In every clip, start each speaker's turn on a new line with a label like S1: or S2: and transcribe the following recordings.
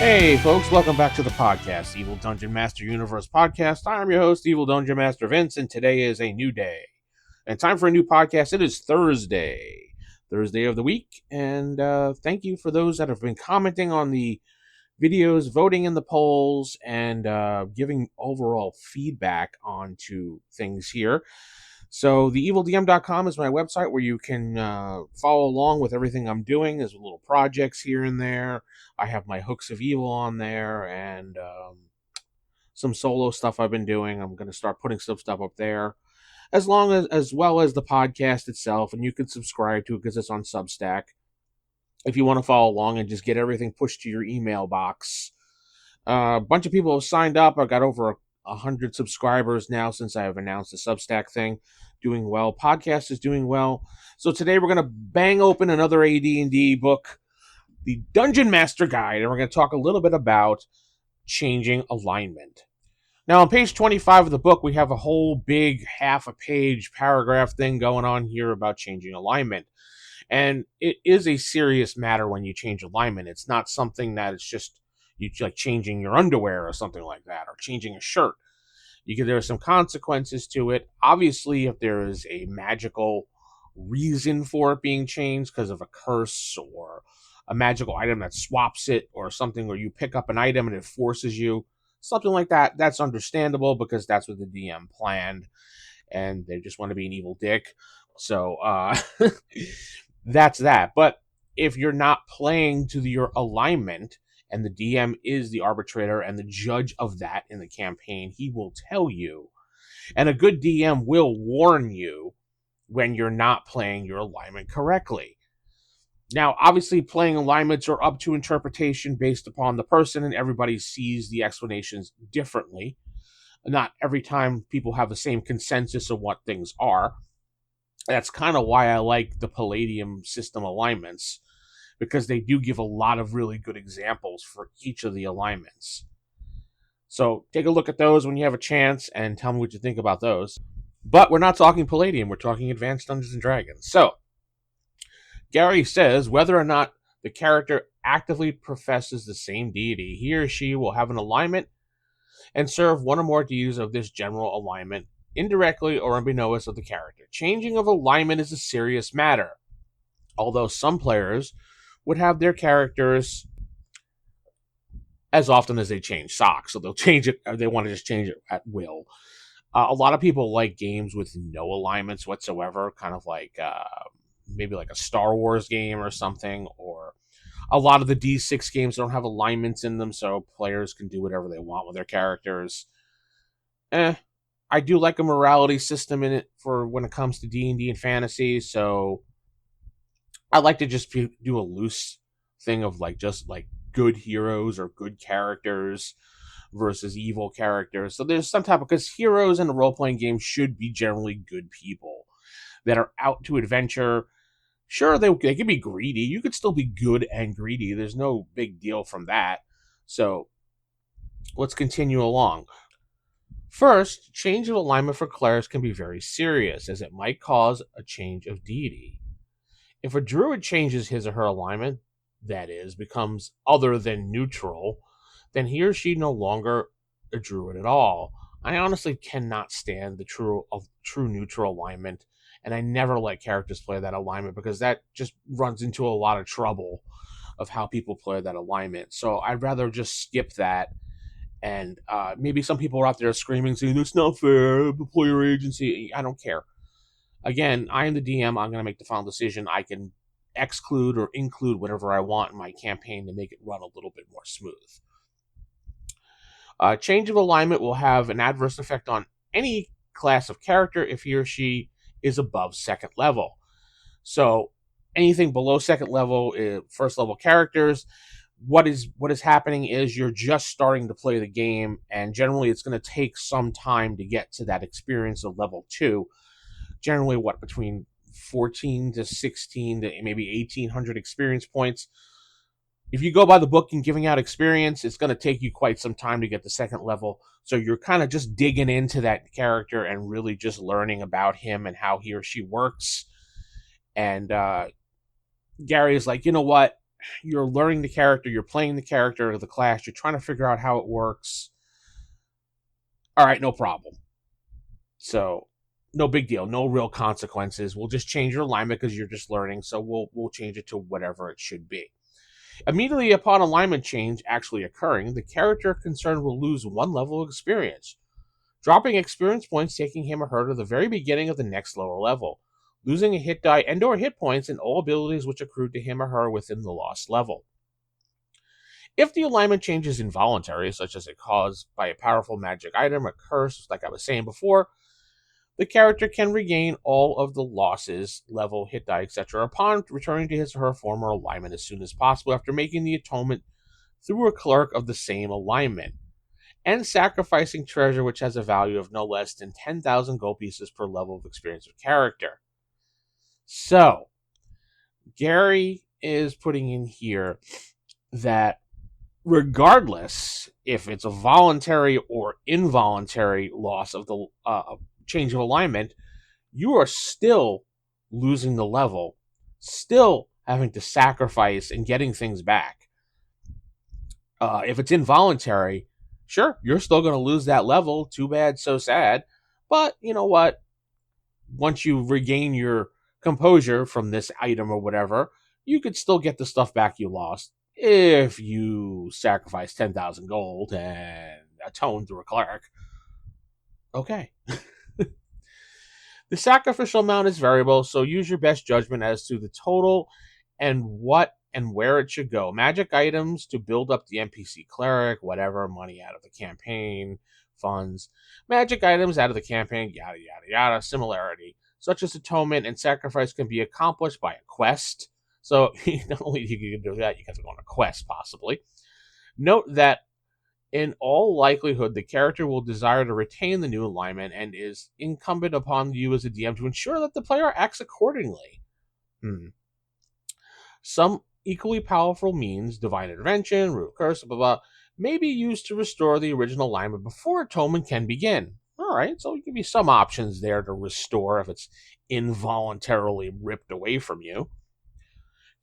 S1: Hey folks, welcome back to the podcast, Evil Dungeon Master Universe Podcast. I'm your host, Evil Dungeon Master Vince, and today is a new day. And time for a new podcast. It is Thursday of the week, and thank you for those that have been commenting on the videos, voting in the polls, and giving overall feedback onto things here. So theevildm.com is my website where you can follow along with everything I'm doing. There's little projects here and there. I have my Hooks of Evil on there and some solo stuff I've been doing. I'm going to start putting some stuff up there, as well as the podcast itself, and you can subscribe to it because it's on Substack. If you want to follow along and just get everything pushed to your email box. A bunch of people have signed up. I've got over 100 subscribers now since I have announced the Substack thing. Doing well. Podcast is doing well. So today we're going to bang open another AD&D book, the Dungeon Master Guide, and we're going to talk a little bit about changing alignment. Now on page 25 of the book, we have a whole big half a page paragraph thing going on here about changing alignment. And it is a serious matter when you change alignment. It's not something that it's just you like changing your underwear or something like that, or changing a shirt. There are some consequences to it. Obviously, if there is a magical reason for it being changed because of a curse or a magical item that swaps it or something, or you pick up an item and it forces you, something like that, that's understandable because that's what the DM planned and they just want to be an evil dick. So that's that. But if you're not playing to your alignment, and the DM is the arbitrator and the judge of that in the campaign, he will tell you. And a good DM will warn you when you're not playing your alignment correctly. Now, obviously, playing alignments are up to interpretation based upon the person, and everybody sees the explanations differently. Not every time people have the same consensus of what things are. That's kind of why I like the Palladium system alignments, because they do give a lot of really good examples for each of the alignments. So take a look at those when you have a chance and tell me what you think about those. But we're not talking Palladium, we're talking Advanced Dungeons and Dragons. So, Gary says whether or not the character actively professes the same deity, he or she will have an alignment and serve one or more deities of this general alignment, indirectly or unbeknownst of the character. Changing of alignment is a serious matter, although some players would have their characters as often as they change socks. So they'll change it, or they want to just change it at will. A lot of people like games with no alignments whatsoever, kind of like maybe like a Star Wars game or something, or a lot of the D6 games don't have alignments in them, so players can do whatever they want with their characters. I do like a morality system in it for when it comes to D&D and fantasy, so I like to just do a loose thing of just good heroes or good characters versus evil characters. So there's some type of, because heroes in a role-playing game should be generally good people that are out to adventure. Sure, they can be greedy. You could still be good and greedy. There's no big deal from that. So let's continue along. First, change of alignment for clerics can be very serious, as it might cause a change of deity. If a druid changes his or her alignment, that is, becomes other than neutral, then he or she no longer a druid at all. I honestly cannot stand the true neutral alignment, and I never let characters play that alignment because that just runs into a lot of trouble of how people play that alignment. So I'd rather just skip that. And maybe some people are out there screaming, saying, "That's not fair, the player agency." I don't care. Again, I am the DM. I'm going to make the final decision. I can exclude or include whatever I want in my campaign to make it run a little bit more smooth. Change of alignment will have an adverse effect on any class of character if he or she is above second level. So anything below second level, first level characters, what is happening is you're just starting to play the game, and generally it's going to take some time to get to that experience of level 2. Generally, between 14 to 16 to maybe 1,800 experience points. If you go by the book and giving out experience, it's going to take you quite some time to get to second level. So you're kind of just digging into that character and really just learning about him and how he or she works. And Gary is like, you know what? you're learning the character, you're playing the character of the class, you're trying to figure out how it works. All right, no problem. So no big deal, no real consequences. We'll just change your alignment because you're just learning. So we'll change it to whatever it should be. Immediately upon alignment change actually occurring, the character concerned will lose 1 level of experience, dropping experience points, taking him or her to the very beginning of the next lower level, losing a hit die and/or hit points and all abilities which accrued to him or her within the lost level. If the alignment change is involuntary, such as it caused by a powerful magic item or curse, like I was saying before, the character can regain all of the losses, level, hit die, etc., upon returning to his or her former alignment as soon as possible after making the atonement through a cleric of the same alignment, and sacrificing treasure which has a value of no less than 10,000 gold pieces per level of experience of character. So, Gary is putting in here that regardless if it's a voluntary or involuntary loss of the change of alignment, you are still losing the level, still having to sacrifice and getting things back. If it's involuntary, sure, you're still going to lose that level. Too bad, so sad. But you know what? Once you regain your composure from this item or whatever, you could still get the stuff back you lost if you sacrifice 10,000 gold and atone through a cleric. Okay. The sacrificial amount is variable, so use your best judgment as to the total and what and where it should go. Magic items to build up the NPC cleric, whatever, money out of the campaign, funds. Magic items out of the campaign, yada, yada, yada. Similarity, such as atonement and sacrifice, can be accomplished by a quest. So not only do you do that, you have to go on a quest, possibly. Note that in all likelihood, the character will desire to retain the new alignment and is incumbent upon you as a DM to ensure that the player acts accordingly. Some equally powerful means, divine intervention, root curse, blah, blah, may be used to restore the original alignment before atonement can begin. All right, so give you some options there to restore if it's involuntarily ripped away from you.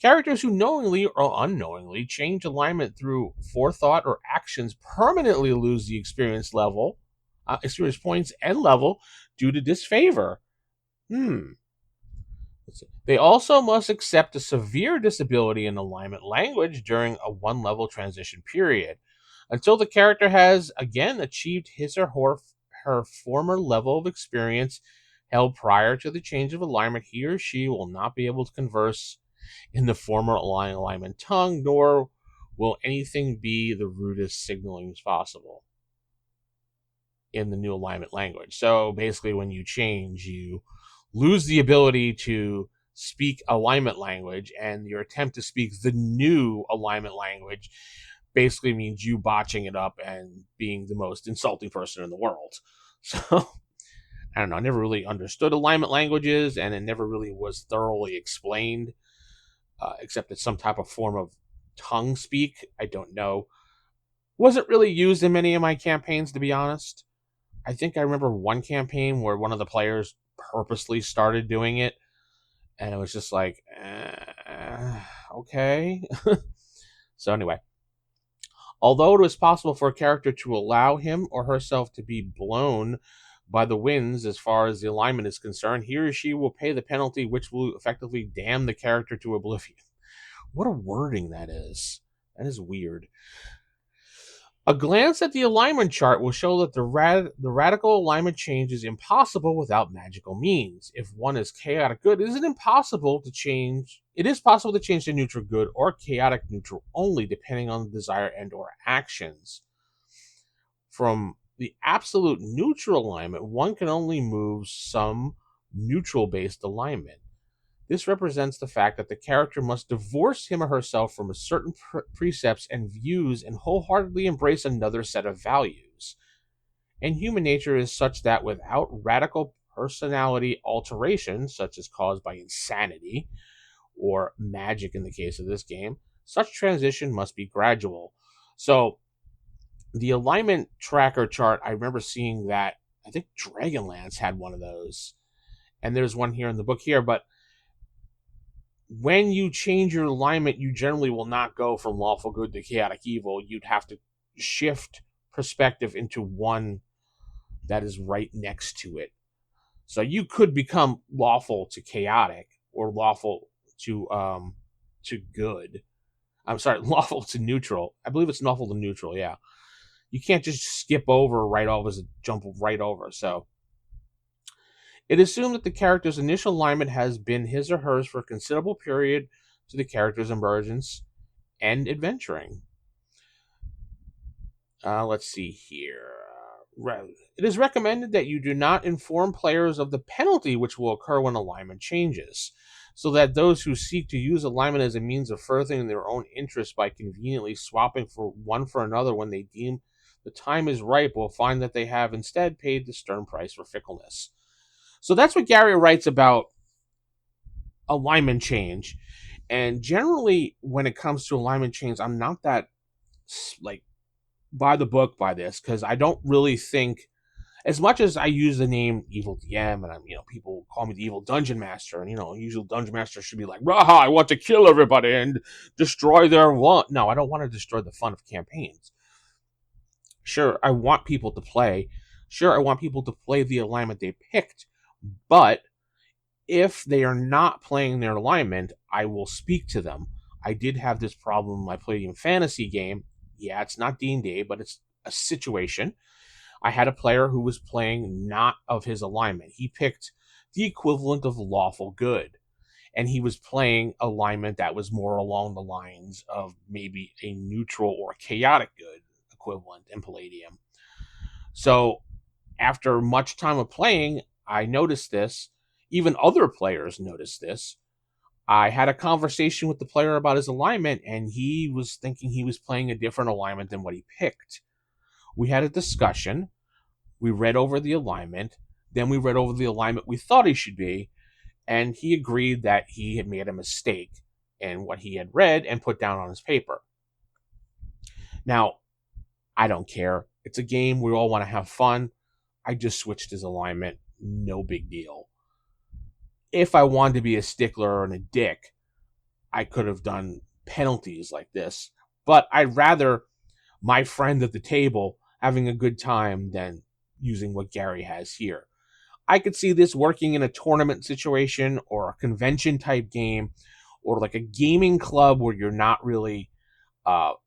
S1: Characters who knowingly or unknowingly change alignment through forethought or actions permanently lose the experience points and level due to disfavor. They also must accept a severe disability in alignment language during a 1-level transition period. Until the character has again achieved his or her former level of experience held prior to the change of alignment, he or she will not be able to converse in the former alignment tongue, nor will anything be the rudest signaling possible in the new alignment language. So basically, when you change, you lose the ability to speak alignment language, and your attempt to speak the new alignment language basically means you botching it up and being the most insulting person in the world. So I don't know, I never really understood alignment languages, and it never really was thoroughly explained, except it's some type of form of tongue speak. I don't know. Wasn't really used in many of my campaigns, to be honest. I think I remember one campaign where one of the players purposely started doing it, and it was just like, okay. So anyway, although it was possible for a character to allow him or herself to be blown by the winds as far as the alignment is concerned, he or she will pay the penalty, which will effectively damn the character to oblivion. What a wording that is. That is weird. A glance at the alignment chart will show that the radical alignment change is impossible without magical means. If one is chaotic good, it is possible to change to neutral good or chaotic neutral only, depending on the desire and or actions. From the absolute neutral alignment, one can only move some neutral-based alignment. This represents the fact that the character must divorce him or herself from a certain precepts and views and wholeheartedly embrace another set of values. And human nature is such that without radical personality alteration, such as caused by insanity or magic in the case of this game, such transition must be gradual. So the alignment tracker chart, I remember seeing that. I think Dragonlance had one of those. And there's one here in the book here, but when you change your alignment, you generally will not go from lawful good to chaotic evil. You'd have to shift perspective into one that is right next to it. So you could become lawful to chaotic or lawful to good. I'm sorry, lawful to neutral. I believe it's lawful to neutral, yeah. You can't just skip over right over, jump right over. So it is assumed that the character's initial alignment has been his or hers for a considerable period to the character's emergence and adventuring. Let's see here. It is recommended that you do not inform players of the penalty which will occur when alignment changes, so that those who seek to use alignment as a means of furthering their own interests by conveniently swapping for one for another when they deem the time is ripe will find that they have instead paid the stern price for fickleness. So that's what Gary writes about alignment change. And generally, when it comes to alignment change, I'm not that like by the book by this, because I don't really think, as much as I use the name Evil DM, and people call me the Evil Dungeon Master, and usual Dungeon Master should be like, "Raha, I want to kill everybody and destroy their want." No, I don't want to destroy the fun of campaigns. Sure, I want people to play. Sure, I want people to play the alignment they picked, but if they are not playing their alignment, I will speak to them. I did have this problem. I played a fantasy game. Yeah, it's not D&D, but it's a situation. I had a player who was playing not of his alignment. He picked the equivalent of lawful good, and he was playing alignment that was more along the lines of maybe a neutral or chaotic good equivalent in Palladium. So after much time of playing, I noticed this. Even other players noticed this. I had a conversation with the player about his alignment, and he was thinking he was playing a different alignment than what he picked. We had a discussion. We read over the alignment. Then we read over the alignment we thought he should be, and he agreed that he had made a mistake in what he had read and put down on his paper. Now, I don't care. It's a game. We all want to have fun. I just switched his alignment. No big deal. If I wanted to be a stickler and a dick, I could have done penalties like this. But I'd rather my friend at the table having a good time than using what Gary has here. I could see this working in a tournament situation or a convention type game or like a gaming club where you're not really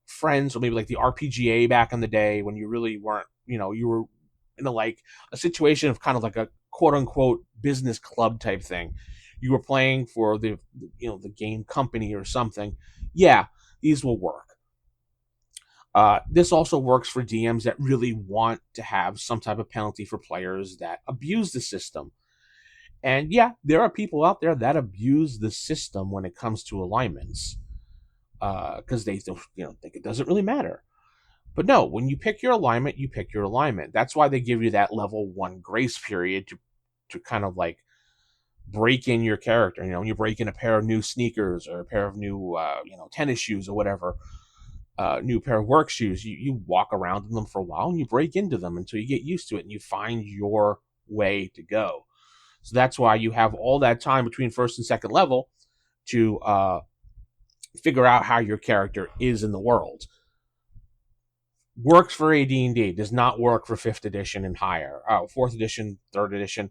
S1: friends, or maybe like the RPGA back in the day when you really weren't, you were in a situation of kind of like a quote unquote business club type thing. You were playing for the game company or something. Yeah, these will work. This also works for DMs that really want to have some type of penalty for players that abuse the system. And yeah, there are people out there that abuse the system when it comes to alignments, because they think it doesn't really matter. But no, when you pick your alignment, you pick your alignment. That's why they give you that level 1 grace period to kind of like break in your character. When you break in a pair of new sneakers or a pair of new tennis shoes or whatever, new pair of work shoes, you walk around in them for a while and you break into them until you get used to it and you find your way to go. So that's why you have all that time between first and second level to figure out how your character is in the world. Works for AD&D, does not work for 5th edition and higher. 4th edition, 3rd edition.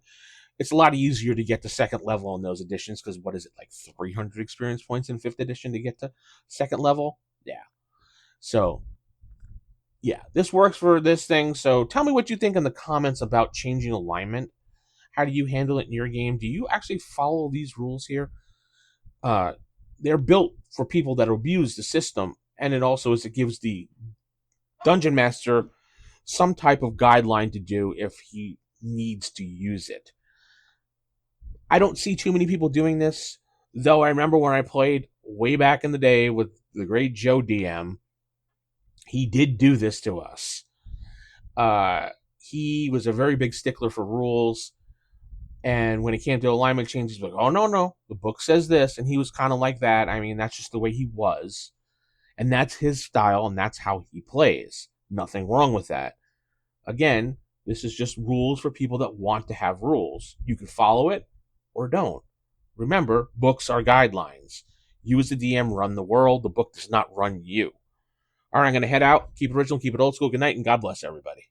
S1: It's a lot easier to get to second level in those editions because what is it, like 300 experience points in 5th edition to get to second level? Yeah. So, yeah, this works for this thing. So tell me what you think in the comments about changing alignment. How do you handle it in your game? Do you actually follow these rules here? They're built for people that abuse the system, and it also it gives the Dungeon Master some type of guideline to do if he needs to use it. I don't see too many people doing this, though I remember when I played way back in the day with the great Joe DM, he did do this to us. He was a very big stickler for rules, and when it came to alignment changes, he was like, oh, no, the book says this, and he was kind of like that. I mean, that's just the way he was, and that's his style, and that's how he plays. Nothing wrong with that. Again, this is just rules for people that want to have rules. You can follow it or don't. Remember, books are guidelines. You as the DM run the world. The book does not run you. All right, I'm going to head out. Keep it original, keep it old school. Good night, and God bless everybody.